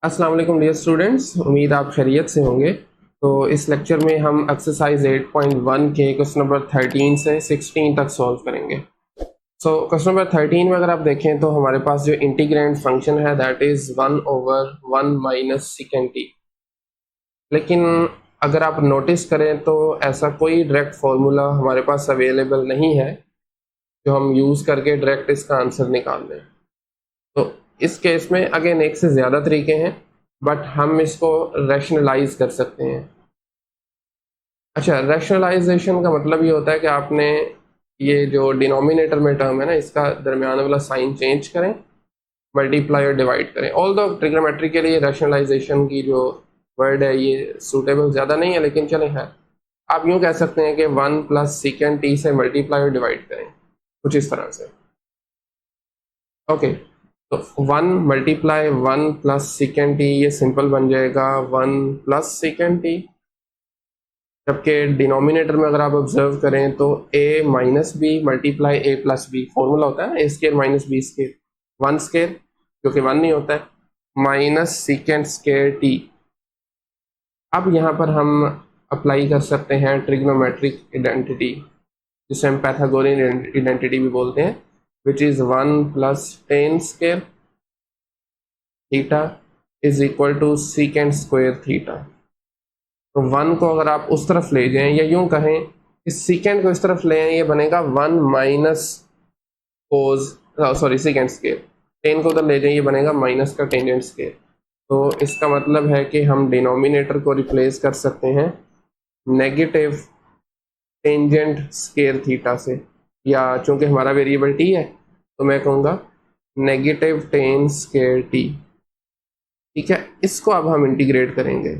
अस्सलाम वालेकुम dear students, उम्मीद आप खैरियत से होंगे। तो इस लेक्चर में हम एक्सरसाइज 8.1 के क्वेश्चन नंबर 13 से 16 तक सॉल्व करेंगे। क्वेश्चन नंबर 13 में अगर आप देखें तो हमारे पास जो इंटीग्रेंड फंक्शन है that is 1/1 minus sec T. लेकिन अगर आप नोटिस करें तो ऐसा कोई डायरेक्ट फॉर्मूला हमारे पास अवेलेबल नहीं है जो हम यूज़ करके डायरेक्ट इसका आंसर निकाल लें। तो इस केस में अगेन एक से ज़्यादा तरीके हैं, बट हम इसको रैशनलाइज कर सकते हैं। अच्छा, रैशनलाइजेशन का मतलब ये होता है कि आपने ये जो डिनोमिनेटर में टर्म है ना, इसका दरमियान वाला साइन चेंज करें, मल्टीप्लाई और डिवाइड करें। ऑल दो ट्रिग्नोमेट्री के लिए रैशनलाइजेशन की जो वर्ड है ये सूटेबल ज़्यादा नहीं है, लेकिन चले है। आप यूँ कह सकते हैं कि 1 प्लस सेकेंड टी से मल्टीप्लाई और डिवाइड करें, कुछ इस तरह से। ओके, तो 1 मल्टीप्लाई 1 प्लस सेकेंड टी, ये सिंपल बन जाएगा 1 प्लस सेकेंड टी। जबकि डिनोमिनेटर में अगर आप ऑब्जर्व करें तो a minus B multiply A plus B, formula होता है A square minus B square, 1 square जो कि 1 नहीं होता है, माइनस सेकेंड स्केयर टी। अब यहाँ पर हम अप्लाई कर सकते हैं ट्रिग्नोमेट्रिक आइडेंटिटी, जिसे हम पैथागोरियन आइडेंटिटी भी बोलते हैं, which is 1 plus tan square theta is equal to sec square theta. तो 1 को अगर आप उस तरफ ले जाएं, या यूं कहें इस सेकेंड को इस तरफ ले आए, ये बनेगा 1 minus cos, sorry second square. 10 को उधर ले जाएं, ये बनेगा माइनस का टेंजेंट स्केयर। तो इसका मतलब है कि हम डिनोमिनेटर को रिप्लेस कर सकते हैं नेगेटिव टेंजेंट स्केयर थीटा से, या चूंकि हमारा वेरिएबल टी है तो मैं कहूँगा नेगेटिव टेन स्केयर टी। ठीक है, इसको अब हम इंटीग्रेट करेंगे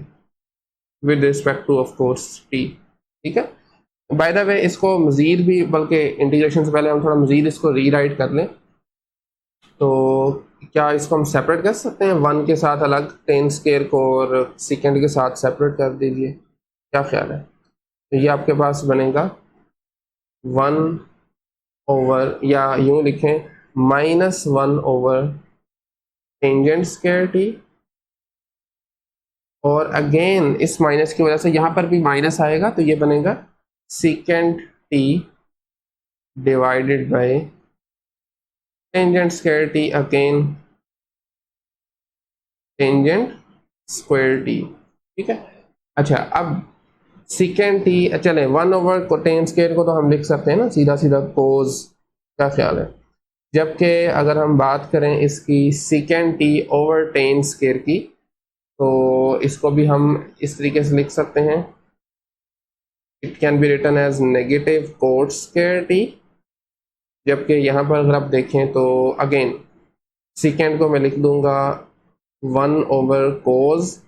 with respect two of course T. ठीक है, बाय द वे इसको मजीद भी, बल्कि इंटीग्रेशन से पहले हम थोड़ा मजीद इसको रीराइट कर लें। तो क्या इसको हम सेपरेट कर सकते हैं 1 के साथ अलग, टेन स्केयर को, और सेकेंड के साथ सेपरेट कर दीजिए, क्या ख्याल है? तो ये आपके पास बनेगा 1 ओवर, या यूं लिखें -1 ओवर टेंजेंट स्केयर टी, और अगेन इस माइनस की वजह से यहाँ पर भी माइनस आएगा, तो ये बनेगा second T divided by tangent square T, again tangent square T. ठीक है, अच्छा अब सेकेंड टी, चले 1 ओवर टेन स्क्वायर को तो हम लिख सकते हैं ना सीधा सीधा कोस, क्या ख्याल है? जबकि अगर हम बात करें इसकी second T over ten square की, तो इसको भी हम इस तरीके से लिख सकते हैं, it can be written as negative cot square t. जबकि यहाँ पर अगर आप देखें तो अगेन सेकेंड को मैं लिख दूंगा 1 ओवर कोस,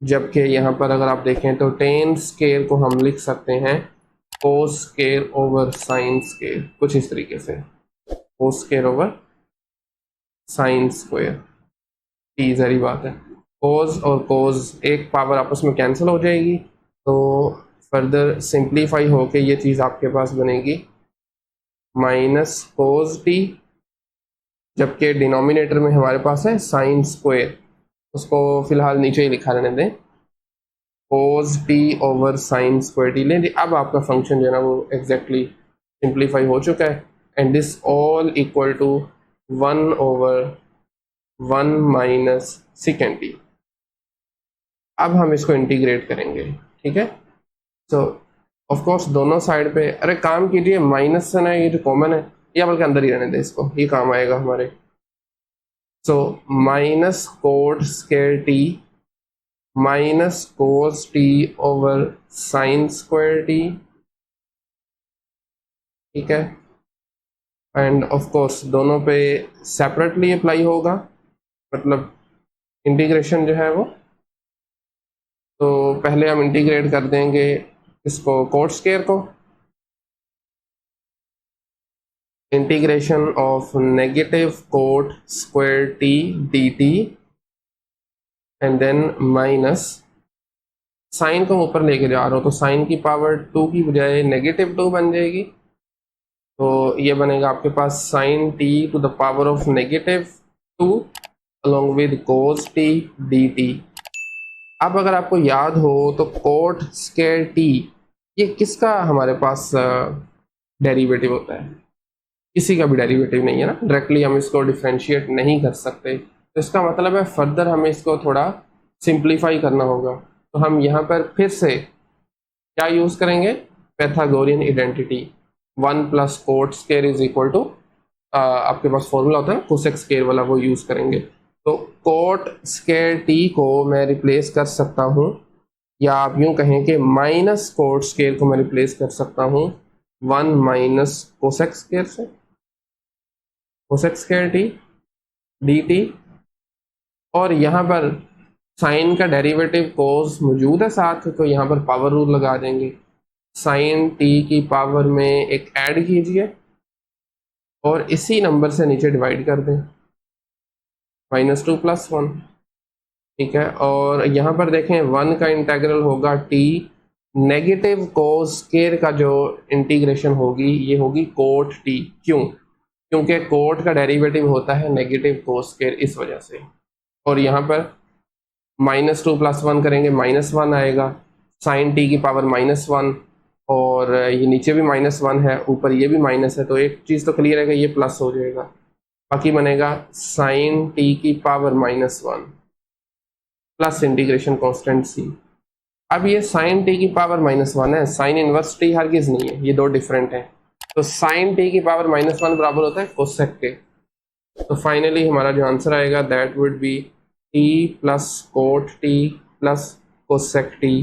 जबकि यहाँ पर अगर आप देखें तो टेन स्केयर को हम लिख सकते हैं cos square over sine square, कुछ इस तरीके से, cos square over sine square T. जरी बात है, कोस और कोस एक पावर आपस में कैंसिल हो जाएगी, तो फर्दर सिंप्लीफाई होके ये चीज़ आपके पास बनेगी माइनस कोस टी। जबकि डिनोमिनेटर में हमारे पास है साइन स्क्वायर, उसको फिलहाल नीचे ही लिखा रहने दें, cos T over sine square T लें। अब आपका फंक्शन जो है ना वो एग्जैक्टली सिंप्लीफाई हो चुका है, and this all equal to 1 over 1 minus sec t. अब हम इसको इंटीग्रेट करेंगे। ठीक है, तो ऑफ कोर्स दोनों साइड पे, अरे काम कीजिए माइनस से ना, ये जो कॉमन है या बल्कि अंदर ही रहने दें इसको, ये काम आएगा हमारे। So minus cot square T minus cos T over sine square T. ठीक है, एंड ऑफ कोर्स दोनों पे सेपरेटली अप्लाई होगा, मतलब इंटीग्रेशन जो है वो, तो पहले हम इंटीग्रेट कर देंगे इसको कोट स्क्वायर को, integration of negative cot square t d t, and then minus sine को ऊपर लेके जा रहा हो तो साइन की पावर 2 की बजाय -2 बन जाएगी, तो ये बनेगा आपके पास sine T to the power of -2, along with cos t dt। अब अगर आपको याद हो तो कोट स्क्वायर टी ये किसका हमारे पास डेरिवेटिव होता है? किसी का भी डेरिवेटिव नहीं है ना, डायरेक्टली हम इसको डिफ्रेंशिएट नहीं कर सकते। तो इसका मतलब है फर्दर हमें इसको थोड़ा सिंप्लीफाई करना होगा। तो हम यहाँ पर फिर से क्या यूज़ करेंगे? Pythagorean identity, 1 plus cot square is equal to, आपके पास फॉर्मूला होता है कोसेक स्क्वायर वाला, वो यूज़ करेंगे। तो कोट स्क्वायर टी को मैं रिप्लेस कर सकता हूँ, या आप यूँ कहें कि माइनस कोट स्क्वायर को मैं रिप्लेस कर सकता हूँ 1 माइनस कोसेक स्क्वायर से, cosec square t d T. और यहाँ पर साइन का डेरिवेटिव कोस मौजूद है साथ, तो यहाँ पर पावर रूल लगा देंगे। साइन टी की पावर में एक ऐड कीजिए और इसी नंबर से नीचे डिवाइड कर दें, -2 + 1। ठीक है, और यहाँ पर देखें 1 का इंटेग्रल होगा टी, नेगेटिव कोस स्क्वायर का जो इंटीग्रेशन होगी ये होगी कोट टी। क्यों? क्योंकि कोट का डेरिवेटिव होता है नेगेटिव कोस स्क्वायर, इस वजह से। और यहाँ पर -2 + 1 करेंगे, -1 आएगा, साइन टी की पावर -1, और ये नीचे भी -1 है, ऊपर ये भी माइनस है, तो एक चीज़ तो क्लियर है कि ये प्लस हो जाएगा। बाकी बनेगा साइन टी की पावर -1 प्लस इंटीग्रेशन कांस्टेंट सी। अब ये साइन टी की पावर -1 है, साइन इनवर्स टी हरगिज नहीं है, ये दो डिफरेंट हैं। तो साइन टी की पावर -1 बराबर होता है कोसेक के। तो फाइनली हमारा जो आंसर आएगा that would be T plus cot T plus cosec T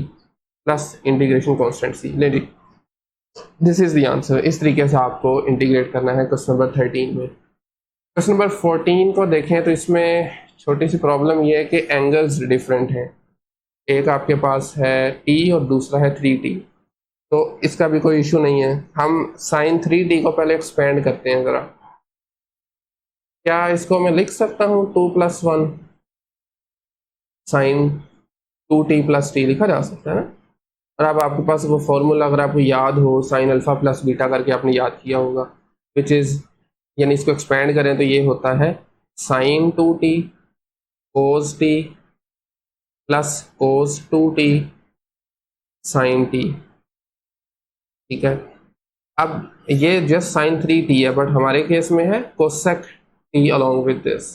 plus integration constant C. ले जी, दिस इज द आंसर। इस तरीके से आपको इंटीग्रेट करना है क्वेश्चन नंबर 13 में। क्वेश्चन नंबर 14 को देखें तो इसमें छोटी सी प्रॉब्लम ये है कि एंगल्स डिफरेंट हैं। एक आपके पास है टी और दूसरा है 3t। तो इसका भी कोई इशू नहीं है, हम साइन 3t को पहले एक्सपेंड करते हैं ज़रा। क्या इसको मैं लिख सकता हूँ 2 + 1 साइन 2t + t लिखा जा सकता है ना। और अब आपके पास वो फॉर्मूला अगर आपको याद हो, साइन अल्फा प्लस बीटा करके आपने याद किया होगा, विच इज़, यानी इसको एक्सपेंड करें तो ये होता है sine 2t cos t plus cos 2t sine t। ठीक है, अब ये जस्ट साइन 3t है, बट हमारे केस में है cosec t along with this.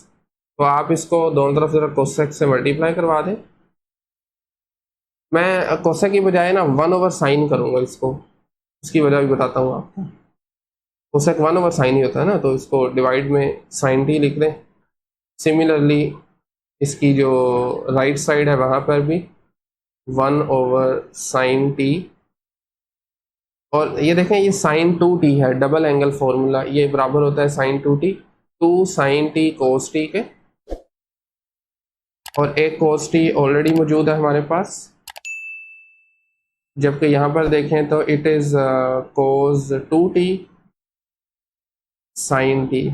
तो आप इसको दोनों तरफ जरा कोसेक से मल्टीप्लाई करवा दें। मैं कोसेक की बजाय ना 1/sin करूंगा इसको, इसकी वजह भी बताता हूँ आपको। कोसेक 1/sin ही होता है ना, तो इसको डिवाइड में साइन t लिख दें। सिमिलरली इसकी जो राइट साइड है वहाँ पर भी 1/sin t, और ये देखें ये साइन 2t है, डबल एंगल फॉर्मूला, ये बराबर होता है sine 2t 2 sin t cos t के, और एक cos t ऑलरेडी मौजूद है हमारे पास। जबकि यहाँ पर देखें तो it is cos 2t sin t।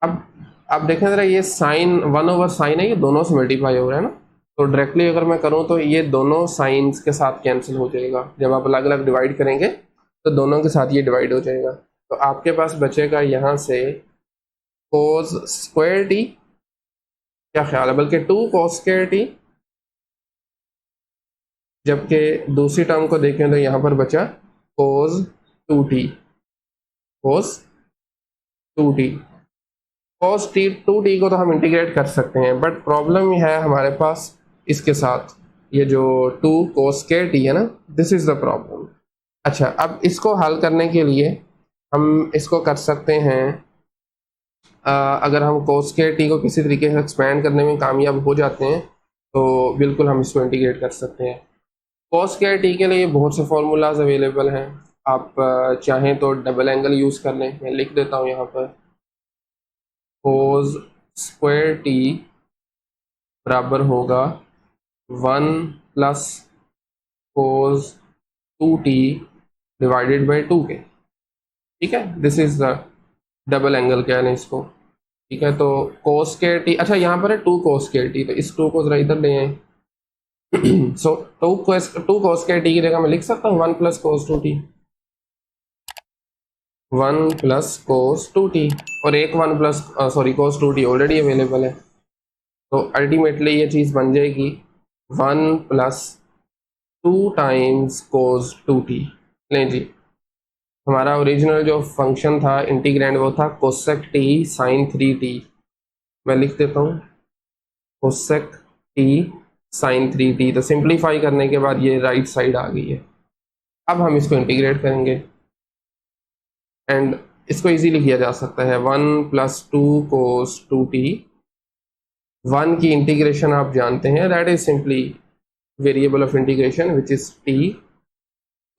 अब देखें जरा, ये साइन 1/sin है, ये दोनों से मल्टीप्लाई हो रहा है ना, तो डायरेक्टली अगर मैं करूँ तो ये दोनों साइंस के साथ कैंसिल हो जाएगा। जब आप अलग अलग डिवाइड करेंगे तो दोनों के साथ ये डिवाइड हो जाएगा। तो आपके पास बचेगा यहाँ से cos स्क्वायर t, क्या ख्याल है, बल्कि 2 cos स्क्वायर t। जबकि दूसरी टर्म को देखें तो यहाँ पर बचा cos 2t, cos 2t, cos t 2t को तो हम इंटीग्रेट कर सकते हैं, बट प्रॉब्लम ये है हमारे पास इसके साथ, ये जो 2 cos स्क्वायर t है ना, दिस इज द प्रॉब्लम। अच्छा, अब इसको हल करने के लिए हम इसको कर सकते हैं, अगर हम cos स्क्वायर t को किसी तरीके से एक्सपेंड करने में कामयाब हो जाते हैं तो बिल्कुल हम इसको इंटीग्रेट कर सकते हैं। cos स्क्वायर t के लिए बहुत से फार्मूलाज अवेलेबल हैं, आप चाहें तो डबल एंगल यूज़ कर लें। मैं लिख देता हूँ यहाँ पर, cos स्क्वायर t बराबर होगा 1 + cos 2t डिवाइडेड बाई 2 के। ठीक है, this is the double angle कह लें इसको। ठीक है, तो cos स्क्वायर t, अच्छा यहाँ पर है 2 cos स्क्वायर t, तो इस 2 को जरा इधर ले आए। सो 2 cos स्क्वायर t की जगह मैं लिख सकता हूँ 1 + cos 2t। 1 plus cos 2t, और एक 1 plus cos 2t already available है, तो अल्टीमेटली ये चीज़ बन जाएगी 1 प्लस 2 टाइम्स कोस 2t। लें जी, हमारा ओरिजिनल जो फंक्शन था इंटीग्रैंड वो था कोसेक t साइन 3t। मैं लिख देता हूँ कोसेक t साइन 3t। तो सिंप्लीफाई करने के बाद ये राइट साइड आ गई है। अब हम इसको इंटीग्रेट करेंगे एंड इसको इजीली किया जा सकता है 1 प्लस 2 कोस 2t। 1 की इंटीग्रेशन आप जानते हैं, that is simply variable of integration which is t।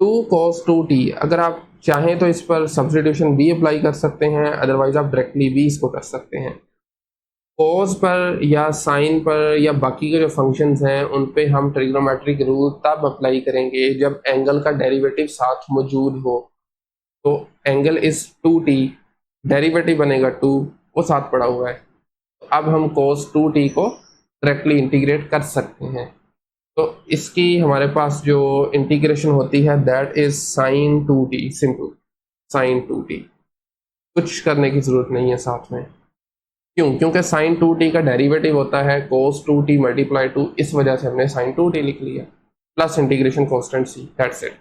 2 cos 2t, अगर आप चाहें तो इस पर सब्स्टिट्यूशन भी अप्लाई कर सकते हैं, अदरवाइज आप डायरेक्टली भी इसको कर सकते हैं। cos पर या साइन पर या बाकी के जो फंक्शंस हैं उन पे हम ट्रिग्नोमेट्रिक रूल तब अप्लाई करेंगे जब एंगल का डेरिवेटिव साथ मौजूद हो। तो एंगल इज 2t, डेरिवेटिव बनेगा 2, वो साथ पड़ा हुआ है। अब हम cos 2t को डायरेक्टली इंटीग्रेट कर सकते हैं। तो इसकी हमारे पास जो इंटीग्रेशन होती है that is sine 2t, simple sine 2t। कुछ करने की जरूरत नहीं है साथ में। क्यों? क्योंकि साइन 2t का डेरिवेटिव होता है cos 2t मल्टीप्लाई 2, इस वजह से हमने साइन 2t लिख लिया, plus integration constant c, that's it.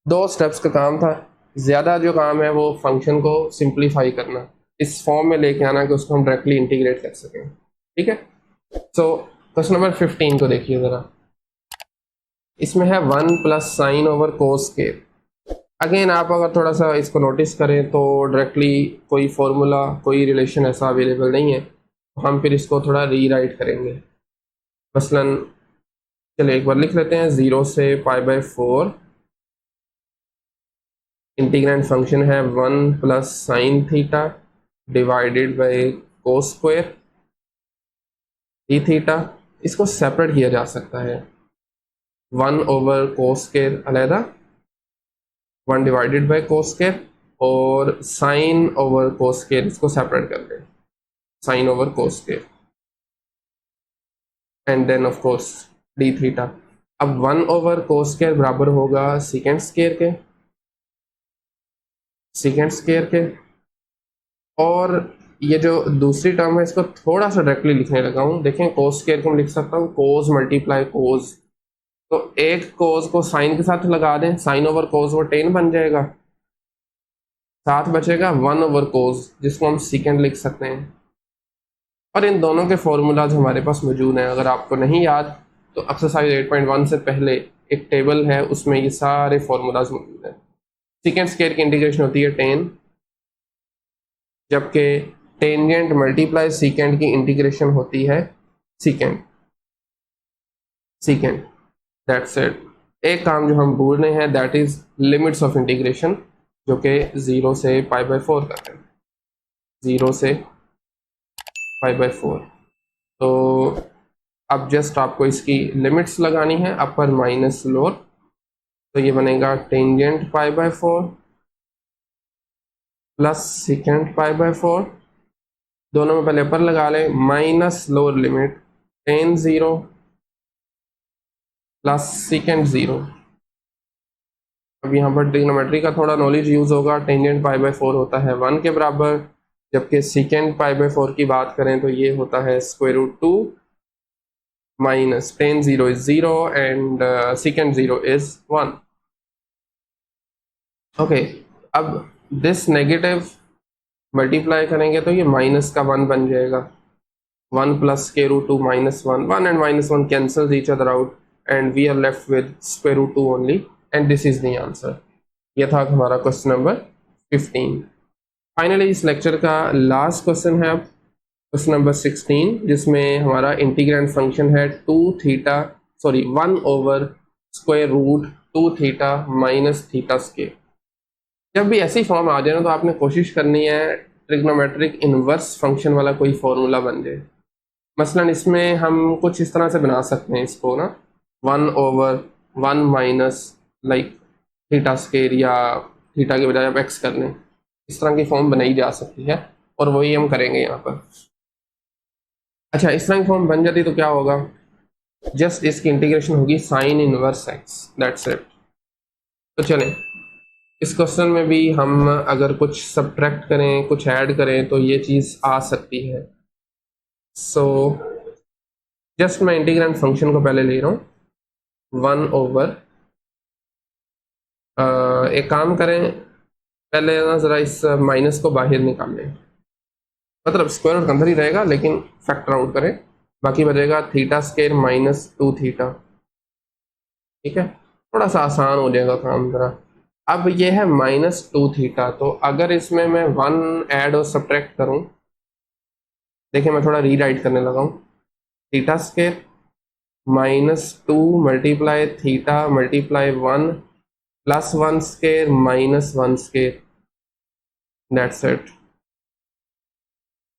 2 steps का काम था, ज़्यादा जो काम है वो फंक्शन को सिंप्लीफाई करना, इस फॉर्म में लेके आना कि उसको हम डायरेक्टली इंटीग्रेट कर सकें। ठीक है, सो क्वेश्चन नंबर 15 को देखिए ज़रा। इसमें है 1 plus sign over cos square. Again आप अगर थोड़ा सा इसको नोटिस करें तो डायरेक्टली कोई फॉर्मूला, कोई रिलेशन ऐसा अवेलेबल नहीं है, तो हम फिर इसको थोड़ा रीराइट करेंगे। मसलन चलिए एक बार लिख लेते हैं, 0 से π/4 इंटीग्रेंड फंक्शन है 1 plus sine theta divided by cos square D theta. इसको सेपरेट किया जा सकता है, 1 ओवर कोस स्क्वायर अलहदा, 1 डिवाइडेड बाई कोस स्क्वायर, और साइन ओवर कोस स्क्वायर इसको सेपरेट कर दें, sine over cos square, and then of course d theta. अब 1 ओवर कोस स्क्वायर बराबर होगा सीकेंड स्क्वायर के, सीकेंड स्क्वायर के, और ये जो दूसरी टर्म है इसको थोड़ा सा डायरेक्टली लिखने लगा हूँ। देखें कोस स्क्वायर को मैं लिख सकता हूँ कोस मल्टीप्लाई कोस, तो एक कोस को साइन के साथ लगा दें, साइन ओवर कोस वो 10 बन जाएगा, साथ बचेगा 1 ओवर कोस जिसको हम सीकेंड लिख सकते हैं। और इन दोनों के फॉर्मूलाज हमारे पास मौजूद हैं, अगर आपको नहीं याद तो एक्सरसाइज 8.1 से पहले एक टेबल है उसमें ये सारे फॉर्मूलाज मौजूद हैं। सीकेंड स्क्वायर की इंटीग्रेशन होती है 10, जबकि टेंजेंट मल्टीप्लाई सीकेंड की इंटीग्रेशन होती है सीकेंड, सीकेंड, दैट्स इट। एक काम जो हम भूल रहे हैं that is limits of integration, जो कि 0 से π/4 करते हैं, 0 से π/4। तो अब जस्ट आपको इसकी लिमिट्स लगानी है, अपर माइनस लोअर, तो ये बनेगा टेंजेंट π/4 प्लस सीकेंड π/4, दोनों में पहले अपर लगा लें, minus lower limit ten 0 plus सीकेंड 0। अब यहाँ पर ट्रिग्नोमेट्री का थोड़ा नॉलेज यूज होगा। टेंजेंट π/4 होता है 1 के बराबर, जबकि सीकेंड π/4 की बात करें तो ये होता है √2 minus tan 0 is 0 and sec 0 is 1। Okay, अब दिस नेगेटिव मल्टीप्लाई करेंगे तो ये माइनस का 1 बन जाएगा, 1 plus √2 minus 1, 1 and minus 1 cancels each other out and we are left with √2 only, and this is the answer. ये था हमारा क्वेश्चन नंबर 15। फाइनली इस लेक्चर का लास्ट क्वेश्चन है अब क्वेश्चन नंबर 16, जिसमें हमारा इंटीग्रेंड फंक्शन है 1 over square root 2 theta minus theta square. जब भी ऐसी फॉर्म आ जाए ना तो आपने कोशिश करनी है ट्रिग्नोमेट्रिक इनवर्स फंक्शन वाला कोई फॉर्मूला बन जाए। मसलन इसमें हम कुछ इस तरह से बना सकते हैं इसको ना, 1 over 1 minus like theta square, या थीटा के बजाय आप एक्स कर लें, इस तरह की फॉर्म बनाई जा सकती है और वही हम करेंगे यहाँ पर। अच्छा, इस तरह की फॉर्म बन जाती तो क्या होगा, जस्ट इसकी इंटीग्रेशन होगी sine inverse x, that's it. तो चलें इस क्वेश्चन में भी हम अगर कुछ सब्ट्रैक्ट करें, कुछ ऐड करें तो ये चीज़ आ सकती है। सो जस्ट मैं इंटीग्रेंड फंक्शन को पहले ले रहा हूँ 1/, एक काम करें, पहले ना ज़रा इस माइनस को बाहर निकाल लें, मतलब स्क्वायर रूट अंदर ही रहेगा लेकिन फैक्टर आउट करें, बाकी बचेगा थीटा स्क्वायर माइनस 2 थीटा। ठीक है, थोड़ा सा आसान हो जाएगा काम ज़रा। अब ये है -2 थीटा, तो अगर इसमें मैं 1 ऐड और सब्ट्रैक्ट करूं, देखिए मैं थोड़ा रीराइट करने लगा हूँ, theta square -2 multiply theta multiply 1 plus 1 square minus 1 square, that's it.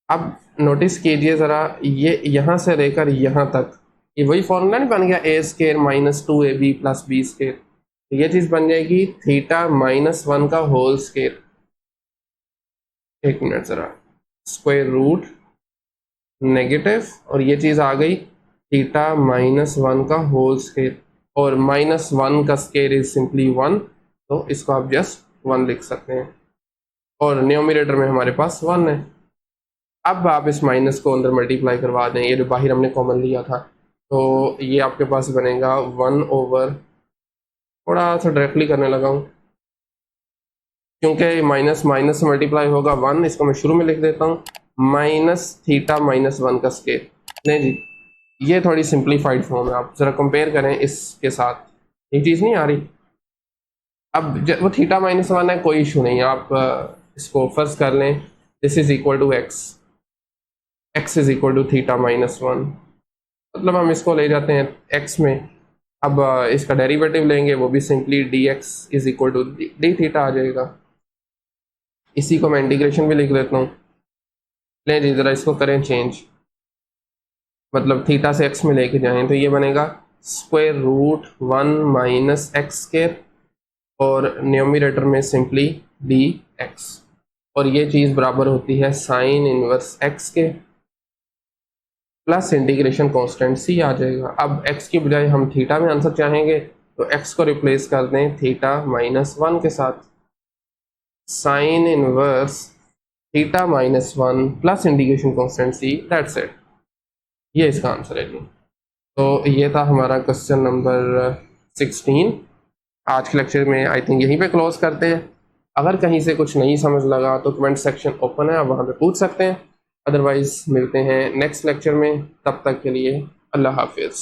अब नोटिस कीजिए ज़रा, ये यहाँ से लेकर यहाँ तक ये वही फॉर्मूला नहीं बन गया, A square -2ab plus B square, तो ये चीज़ बन जाएगी थीटा -1 का होल स्क्वायर। एक मिनट ज़रा, स्क्वायर रूट नेगेटिव और ये चीज़ आ गई थीटा -1 का होल स्क्वायर, और -1 का स्क्वायर इज सिंपली 1, तो इसको आप जस्ट 1 लिख सकते हैं, और न्यूमरेटर में हमारे पास 1 है। अब आप इस माइनस को अंदर मल्टीप्लाई करवा दें, ये जो बाहर हमने कॉमन लिया था, तो ये आपके पास बनेगा 1/, थोड़ा सा डायरेक्टली करने लगा हूँ क्योंकि माइनस माइनस से मल्टीप्लाई होगा 1, इसको मैं शुरू में लिख देता हूँ माइनस थीटा -1 का स्क्वायर। नहीं जी, ये थोड़ी सिंप्लीफाइड फॉर्म है, आप ज़रा कंपेयर करें इसके साथ, ये चीज़ नहीं आ रही। अब वो थीटा -1 है, कोई इशू नहीं है, आप इसको फर्ज कर लें this is equal to x is equal to theta -1, मतलब हम इसको ले जाते हैं x में। अब इसका डेरिवेटिव लेंगे, वो भी simply dx is equal to D theta आ जाएगा। इसी को मैं इंटीग्रेशन भी लिख देता हूँ, ले जी ज़रा इसको करें चेंज, मतलब थीटा से x में लेके जाएं, तो ये बनेगा square root 1 minus x square, और न्यूमरेटर में सिंपली dx, और ये चीज़ बराबर होती है साइन इनवर्स x के प्लस इंटीग्रेशन कांस्टेंट c आ जाएगा। अब x की बजाय हम थीटा में आंसर चाहेंगे तो x को रिप्लेस कर दें थीटा -1 के साथ, sine inverse theta -1 plus integration constant c, that's it. ये इसका आंसर है जी। तो ये था हमारा क्वेश्चन नंबर 16। आज के लेक्चर में आई थिंक यहीं पे क्लोज करते हैं। अगर कहीं से कुछ नहीं समझ लगा तो कमेंट सेक्शन ओपन है, आप वहाँ पे पूछ सकते हैं, अदरवाइज मिलते हैं नेक्स्ट लेक्चर में, तब तक के लिए अल्लाह हाफिज़।